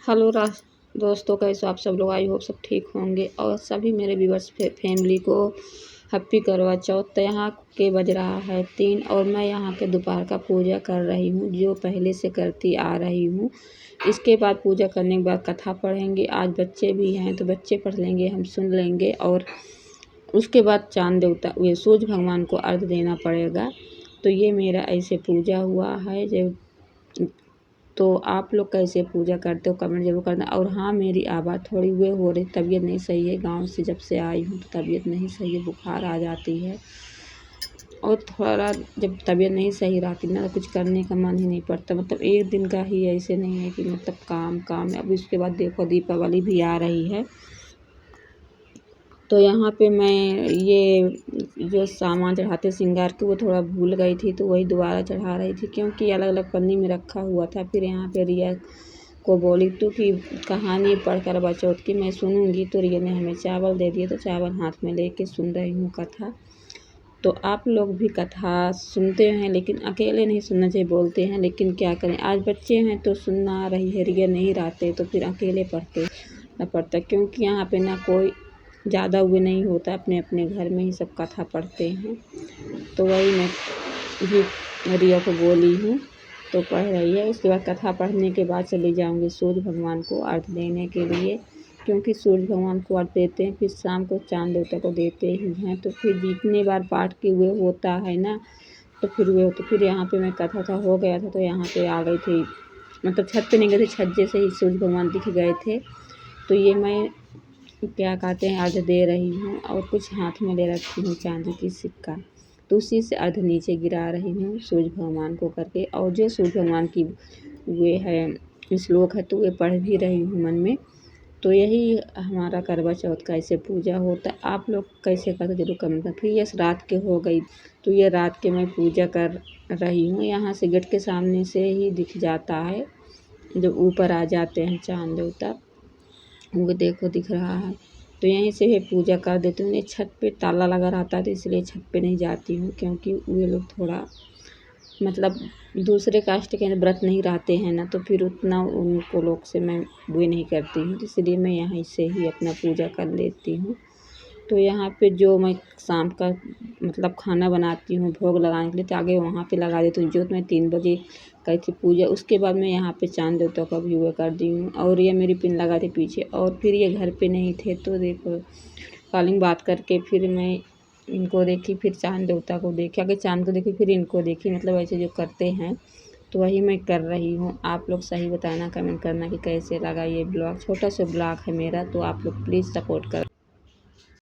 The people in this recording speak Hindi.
हेलो दोस्तों, कैसे आप सब लोग? आई होप सब ठीक होंगे और सभी मेरे व्यूअर्स फैमिली को हैप्पी करवा चौथ। तो यहाँ के बज रहा है 3 और मैं यहाँ के दोपहर का पूजा कर रही हूँ, जो पहले से करती आ रही हूँ। इसके बाद पूजा करने के बाद कथा पढ़ेंगे। आज बच्चे भी हैं तो बच्चे पढ़ लेंगे, हम सुन लेंगे। और उसके बाद चांद देवता ये सूर्य भगवान को अर्घ देना पड़ेगा। तो ये मेरा ऐसे पूजा हुआ है। जो तो आप लोग कैसे पूजा करते हो कमेंट जरूर करना। और हाँ, मेरी आवाज़ थोड़ी वे हो रही, तबीयत नहीं सही है। गांव से जब से आई हूँ तो तबीयत नहीं सही है, बुखार आ जाती है। और थोड़ा जब तबीयत नहीं सही रहती ना तो कुछ करने का मन ही नहीं पड़ता। मतलब एक दिन का ही ऐसे नहीं है कि मतलब काम अब इसके बाद देखो दीपावली भी आ रही है। तो यहाँ पे मैं ये जो सामान चढ़ाते श्रृंगार के वो थोड़ा भूल गई थी, तो वही दोबारा चढ़ा रही थी, क्योंकि अलग अलग पन्नी में रखा हुआ था। फिर यहाँ पे रिया को बोली तो कि कहानी पढ़ करवा चौथ की मैं सुनूंगी। तो रिया ने हमें चावल दे दिए, तो चावल हाथ में लेके सुन रही हूँ कथा। तो आप लोग भी कथा सुनते हैं, लेकिन अकेले नहीं सुनना चाहिए, बोलते हैं, लेकिन क्या करें, आज बच्चे हैं तो सुनना आ रही है। रिया नहीं रहते तो फिर अकेले पढ़ना पड़ता, क्योंकि यहाँ पे ना कोई ज़्यादा हुए नहीं होता, अपने अपने घर में ही सब कथा पढ़ते हैं। तो वही मैं भी रिया को बोली हूँ, तो पढ़ रही है। उसके बाद कथा पढ़ने के बाद चली जाऊँगी सूर्य भगवान को अर्घ देने के लिए, क्योंकि सूर्य भगवान को अर्घ देते हैं, फिर शाम को चांद देवता को देते ही हैं। तो फिर जितनी बार पाठ के हुए होता है ना, तो फिर यहाँ पे मैं कथा हो गया था, तो यहाँ पे आ गई थी। मतलब छत पे नहीं गए थे, छज्जे से ही सूर्य भगवान दिख गए थे। तो ये मैं क्या कहते हैं अर्घ दे रही हूँ, और कुछ हाथ में ले रखी हूँ चांदी की सिक्का, तो उसी से अर्घ नीचे गिरा रही हूँ सूर्य भगवान को करके। और जो सूर्य भगवान की वे है श्लोक है, तो वे पढ़ भी रही हूँ मन में। तो यही हमारा करवा चौथ का ऐसे पूजा होता। आप लोग कैसे करते जरूर कमेंट कर। फिर ये रात के हो गई, तो ये रात के मैं पूजा कर रही हूँ। यहाँ से गेट के सामने से ही दिख जाता है, जब ऊपर आ जाते हैं चांद देवता, वो देखो दिख रहा है। तो यहीं से भी पूजा कर देती हूँ। छत पे ताला लगा रहता है, तो इसलिए छत पे नहीं जाती हूँ, क्योंकि वे लोग थोड़ा मतलब दूसरे कास्ट के व्रत नहीं रहते हैं ना, तो फिर उतना उनको लोग से मैं वो नहीं करती हूँ, इसलिए मैं यहाँ से ही अपना पूजा कर लेती हूँ। तो यहाँ पे जो मैं शाम का मतलब खाना बनाती हूँ भोग लगाने के लिए, तो आगे वहाँ पे लगा देती हूँ। जो मैं 3 बजे करी थी पूजा, उसके बाद मैं यहाँ पे चांद देवता का भी वो कर दी हूँ। और ये मेरी पिन लगा थी पीछे, और फिर ये घर पे नहीं थे, तो देखो कॉलिंग बात करके फिर मैं इनको देखी, फिर चांद देवता को देखी, आगे चांद को देखी, फिर इनको देखी। मतलब ऐसे जो करते हैं, तो वही मैं कर रही हूँ। आप लोग सही बताना, कमेंट करना कि कैसे लगा ये ब्लॉग। छोटा सा ब्लॉग है मेरा, तो आप लोग प्लीज़ सपोर्ट कर।